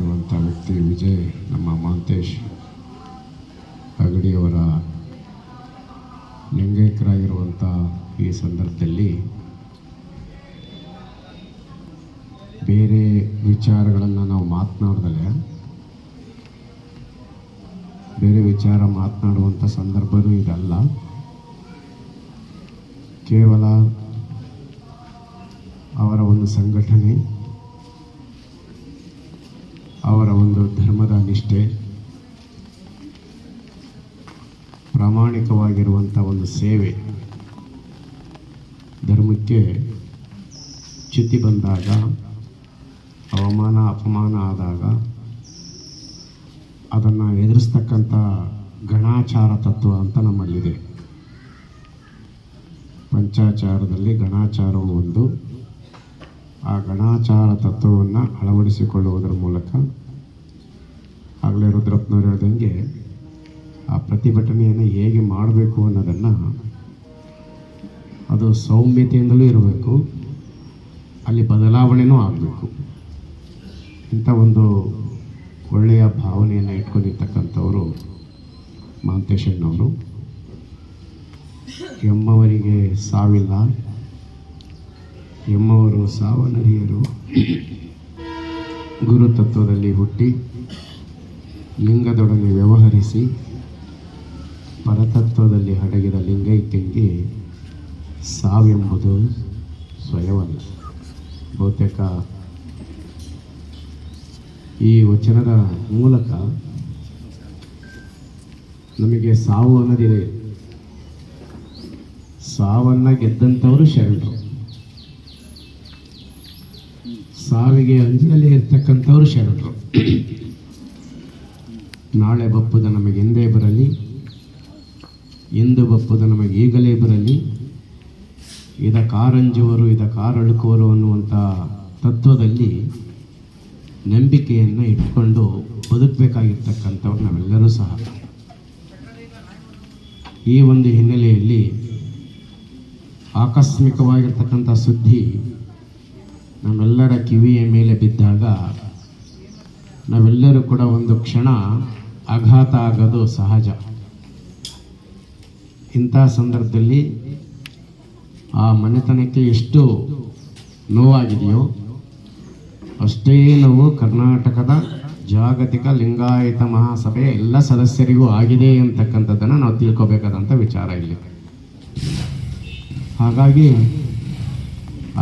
ಆಗಿರುವಂಥ ವ್ಯಕ್ತಿ ವಿಜಯ್, ನಮ್ಮ ಮಹಾಂತೇಶ್ ಅಗಡಿಯವರ ಲಿಂಗೈಕ್ಯರಾಗಿರುವಂಥ ಈ ಸಂದರ್ಭದಲ್ಲಿ ಬೇರೆ ವಿಚಾರಗಳನ್ನು ನಾವು ಮಾತನಾಡ್ದಲೆ ಬೇರೆ ವಿಚಾರ ಮಾತನಾಡುವಂಥ ಸಂದರ್ಭವೂ ಇದಲ್ಲ. ಕೇವಲ ಅವರ ಒಂದು ಸಂಘಟನೆ, ಅವರ ಒಂದು ಧರ್ಮದ ನಿಷ್ಠೆ, ಪ್ರಾಮಾಣಿಕವಾಗಿರುವಂಥ ಒಂದು ಸೇವೆ, ಧರ್ಮಕ್ಕೆ ಚ್ಯುತಿ ಬಂದಾಗ, ಅವಮಾನ ಅಪಮಾನ ಆದಾಗ ಅದನ್ನು ಎದುರಿಸ್ತಕ್ಕಂಥ ಗಣಾಚಾರ ತತ್ವ ಅಂತ ನಮ್ಮಲ್ಲಿದೆ. ಪಂಚಾಚಾರದಲ್ಲಿ ಗಣಾಚಾರವು ಒಂದು. ಆ ಗಣಾಚಾರ ತತ್ವವನ್ನು ಅಳವಡಿಸಿಕೊಳ್ಳುವುದರ ಮೂಲಕ ಆಗಲೇ ರುದ್ರಪ್ಪನವ್ರು ಹೇಳ್ದಂಗೆ ಆ ಪ್ರತಿಭಟನೆಯನ್ನು ಹೇಗೆ ಮಾಡಬೇಕು ಅನ್ನೋದನ್ನು, ಅದು ಸೌಮ್ಯತೆಯಿಂದಲೂ ಇರಬೇಕು, ಅಲ್ಲಿ ಬದಲಾವಣೆಯೂ ಆಗಬೇಕು. ಇಂಥ ಒಂದು ಒಳ್ಳೆಯ ಭಾವನೆಯನ್ನು ಇಟ್ಕೊಂಡಿರ್ತಕ್ಕಂಥವರು ಮಹಾಂತೇಶಣ್ಣವರು. ಎಮ್ಮವರಿಗೆ ಸಾವಿಲ್ಲ, ಎಮ್ಮವರು ಸಾವನರಿಯರು. ಗುರುತತ್ವದಲ್ಲಿ ಹುಟ್ಟಿ ಲಿಂಗದೊಡನೆ ವ್ಯವಹರಿಸಿ ಪರತತ್ವದಲ್ಲಿ ಅಡಗಿದ ಲಿಂಗೈಕ್ಯಂಗೆ ಸಾವೆಂಬುದು ಸ್ವಯವಲ್ಲ. ಬಹುತೇಕ ಈ ವಚನದ ಮೂಲಕ ನಮಗೆ ಸಾವು ಅನ್ನೋದಿದೆ. ಸಾವನ್ನು ಗೆದ್ದಂಥವರು ಶರಣರು, ಸಾವಿಗೆ ಅಂಜಲೇ ಇರ್ತಕ್ಕಂಥವ್ರು ಶರಣರು. ನಾಳೆ ಬಪ್ಪುದ ನಮಗೆ ಎಂದೇ ಬರಲಿ, ಎಂದು ಬಪ್ಪುದ ನಮಗೆ ಈಗಲೇ ಬರಲಿ, ಇದಕ್ಕಾರಂಜುವರು ಇದಕ್ಕಾರಳುಕುವರು ಅನ್ನುವಂಥ ತತ್ವದಲ್ಲಿ ನಂಬಿಕೆಯನ್ನು ಇಟ್ಕೊಂಡು ಬದುಕಬೇಕಾಗಿರ್ತಕ್ಕಂಥವ್ರು ನಾವೆಲ್ಲರೂ ಸಹ. ಈ ಒಂದು ಹಿನ್ನೆಲೆಯಲ್ಲಿ ಆಕಸ್ಮಿಕವಾಗಿರ್ತಕ್ಕಂಥ ಸುದ್ದಿ ನಮ್ಮೆಲ್ಲರ ಕಿವಿಯ ಮೇಲೆ ಬಿದ್ದಾಗ ನಾವೆಲ್ಲರೂ ಕೂಡ ಒಂದು ಕ್ಷಣ ಆಘಾತ ಆಗೋದು ಸಹಜ. ಇಂಥ ಸಂದರ್ಭದಲ್ಲಿ ಆ ಮನೆತನಕ್ಕೆ ಎಷ್ಟು ನೋವಾಗಿದೆಯೋ ಅಷ್ಟೇ ನೋವು ಕರ್ನಾಟಕದ ಜಾಗತಿಕ ಲಿಂಗಾಯತ ಮಹಾಸಭೆಯ ಎಲ್ಲ ಸದಸ್ಯರಿಗೂ ಆಗಿದೆ ಅಂತಕ್ಕಂಥದ್ದನ್ನು ನಾವು ತಿಳ್ಕೊಬೇಕಾದಂಥ ವಿಚಾರ ಇಲ್ಲಿ. ಹಾಗಾಗಿ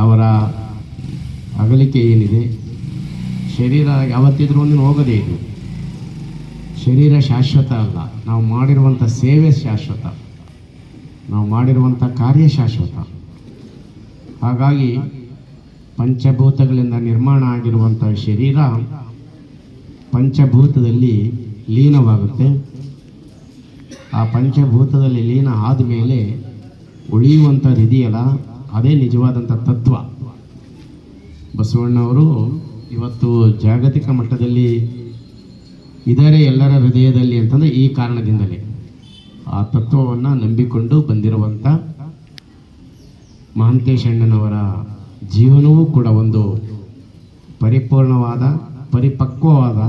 ಅವರ ಅಗಲಿಕೆ ಏನಿದೆ, ಶರೀರ ಯಾವತ್ತಿದ್ರೂ ಹೋಗೋದೇ ಇದು. ಶರೀರ ಶಾಶ್ವತ ಅಲ್ಲ, ನಾವು ಮಾಡಿರುವಂಥ ಸೇವೆ ಶಾಶ್ವತ, ನಾವು ಮಾಡಿರುವಂಥ ಕಾರ್ಯ ಶಾಶ್ವತ. ಹಾಗಾಗಿ ಪಂಚಭೂತಗಳಿಂದ ನಿರ್ಮಾಣ ಆಗಿರುವಂಥ ಶರೀರ ಪಂಚಭೂತದಲ್ಲಿ ಲೀನವಾಗುತ್ತೆ. ಆ ಪಂಚಭೂತದಲ್ಲಿ ಲೀನ ಆದಮೇಲೆ ಉಳಿಯುವಂಥದ್ದು ಇದೆಯಲ್ಲ, ಅದೇ ನಿಜವಾದಂಥ ತತ್ವ. ಬಸವಣ್ಣವರು ಇವತ್ತು ಜಾಗತಿಕ ಮಟ್ಟದಲ್ಲಿ ಇದ್ದಾರೆ ಎಲ್ಲರ ಹೃದಯದಲ್ಲಿ ಅಂತಂದರೆ ಈ ಕಾರಣದಿಂದಲೇ. ಆ ತತ್ವವನ್ನು ನಂಬಿಕೊಂಡು ಬಂದಿರುವಂಥ ಮಹಾಂತೇಶಣ್ಣನವರ ಜೀವನವೂ ಕೂಡ ಒಂದು ಪರಿಪೂರ್ಣವಾದ ಪರಿಪಕ್ವವಾದ,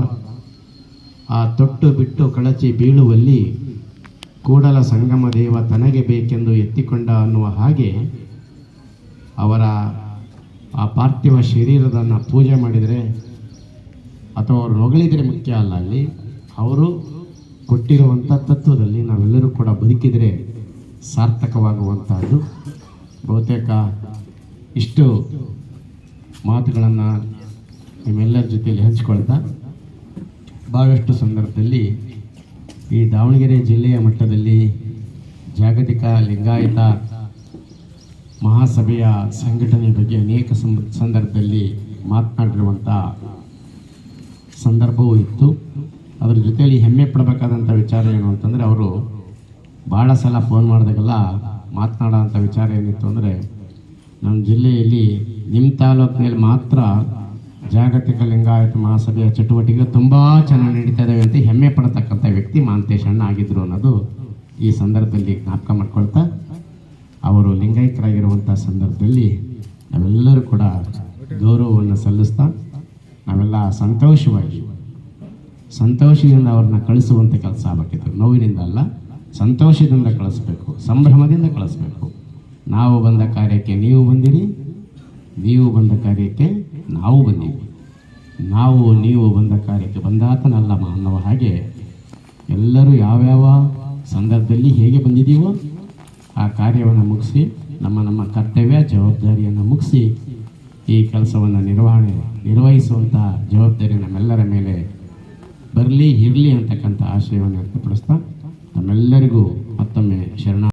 ಆ ತೊಟ್ಟು ಬಿಟ್ಟು ಕಳಚಿ ಬೀಳುವಲ್ಲಿ ಕೂಡಲ ಸಂಗಮ ದೇವ ತನಗೆ ಬೇಕೆಂದು ಎತ್ತಿಕೊಂಡ ಅನ್ನುವ ಹಾಗೆ ಅವರ ಆ ಪಾರ್ಥಿವ ಶರೀರದನ್ನು ಪೂಜೆ ಮಾಡಿದರೆ ಅಥವಾ ಅವರು ಹೊಗಳಿದರೆ ಮುಖ್ಯ ಅಲ್ಲ, ಅಲ್ಲಿ ಅವರು ಕೊಟ್ಟಿರುವಂಥ ತತ್ವದಲ್ಲಿ ನಾವೆಲ್ಲರೂ ಕೂಡ ಬದುಕಿದರೆ ಸಾರ್ಥಕವಾಗುವಂಥದ್ದು. ಬಹುತೇಕ ಇಷ್ಟು ಮಾತುಗಳನ್ನು ನಿಮ್ಮೆಲ್ಲರ ಜೊತೆಯಲ್ಲಿ ಹಂಚಿಕೊಳ್ತಾ, ಭಾಳಷ್ಟು ಸಂದರ್ಭದಲ್ಲಿ ಈ ದಾವಣಗೆರೆ ಜಿಲ್ಲೆಯ ಮಟ್ಟದಲ್ಲಿ ಜಾಗತಿಕ ಲಿಂಗಾಯತ ಮಹಾಸಭೆಯ ಸಂಘಟನೆ ಬಗ್ಗೆ ಅನೇಕ ಸಂದರ್ಭದಲ್ಲಿ ಮಾತನಾಡಿರುವಂಥ ಸಂದರ್ಭವೂ ಇತ್ತು. ಅದರ ಜೊತೆಯಲ್ಲಿ ಹೆಮ್ಮೆ ಪಡಬೇಕಾದಂಥ ವಿಚಾರ ಏನು ಅಂತಂದರೆ, ಅವರು ಭಾಳ ಸಲ ಫೋನ್ ಮಾಡಿದಾಗೆಲ್ಲ ಮಾತನಾಡೋಂಥ ವಿಚಾರ ಏನಿತ್ತು ಅಂದರೆ, ನಮ್ಮ ಜಿಲ್ಲೆಯಲ್ಲಿ ನಿಮ್ಮ ತಾಲೂಕಿನಲ್ಲಿ ಮಾತ್ರ ಜಾಗತಿಕ ಲಿಂಗಾಯತ ಮಹಾಸಭೆಯ ಚಟುವಟಿಕೆ ತುಂಬ ಚೆನ್ನಾಗಿ ನಡೀತಾ ಇದ್ದಾವೆ ಅಂತ ಹೆಮ್ಮೆ ಪಡತಕ್ಕಂಥ ವ್ಯಕ್ತಿ ಮಹಾಂತೇಶಣ್ಣ ಆಗಿದ್ದರು ಅನ್ನೋದು ಈ ಸಂದರ್ಭದಲ್ಲಿ ಜ್ಞಾಪಕ ಮಾಡ್ಕೊಳ್ತಾ, ಅವರು ಲಿಂಗೈಕ್ಯರಾಗಿರುವಂಥ ಸಂದರ್ಭದಲ್ಲಿ ನಾವೆಲ್ಲರೂ ಕೂಡ ಗೌರವವನ್ನು ಸಲ್ಲಿಸ್ತಾ ನಾವೆಲ್ಲ ಸಂತೋಷವಾಗಿ ಸಂತೋಷದಿಂದ ಅವ್ರನ್ನ ಕಳಿಸುವಂಥ ಕೆಲಸ ಆಗಬೇಕಿತ್ತು. ನೋವಿನಿಂದ ಅಲ್ಲ, ಸಂತೋಷದಿಂದ ಕಳಿಸ್ಬೇಕು, ಸಂಭ್ರಮದಿಂದ ಕಳಿಸ್ಬೇಕು. ನಾವು ಬಂದ ಕಾರ್ಯಕ್ಕೆ ನೀವು ಬಂದಿರಿ, ನೀವು ಬಂದ ಕಾರ್ಯಕ್ಕೆ ನಾವು ಬಂದೀವಿ. ನಾವು ನೀವು ಬಂದ ಕಾರ್ಯಕ್ಕೆ ಬಂದಾತನಲ್ಲಮ್ಮ ಅನ್ನುವ ಹಾಗೆ ಎಲ್ಲರೂ ಯಾವ್ಯಾವ ಸಂದರ್ಭದಲ್ಲಿ ಹೇಗೆ ಬಂದಿದ್ದೀವೋ ಆ ಕಾರ್ಯವನ್ನು ಮುಗಿಸಿ ನಮ್ಮ ಕರ್ತವ್ಯ ಜವಾಬ್ದಾರಿಯನ್ನು ಮುಗಿಸಿ ಈ ಕೆಲಸವನ್ನು ನಿರ್ವಹಿಸುವಂತಹ ಜವಾಬ್ದಾರಿ ನಮ್ಮೆಲ್ಲರ ಮೇಲೆ ಬರಲಿ ಇರಲಿ ಅಂತಕ್ಕಂಥ ಆಶಯವನ್ನು ವ್ಯಕ್ತಪಡಿಸ್ತಾ ತಮ್ಮೆಲ್ಲರಿಗೂ ಮತ್ತೊಮ್ಮೆ ಶರಣ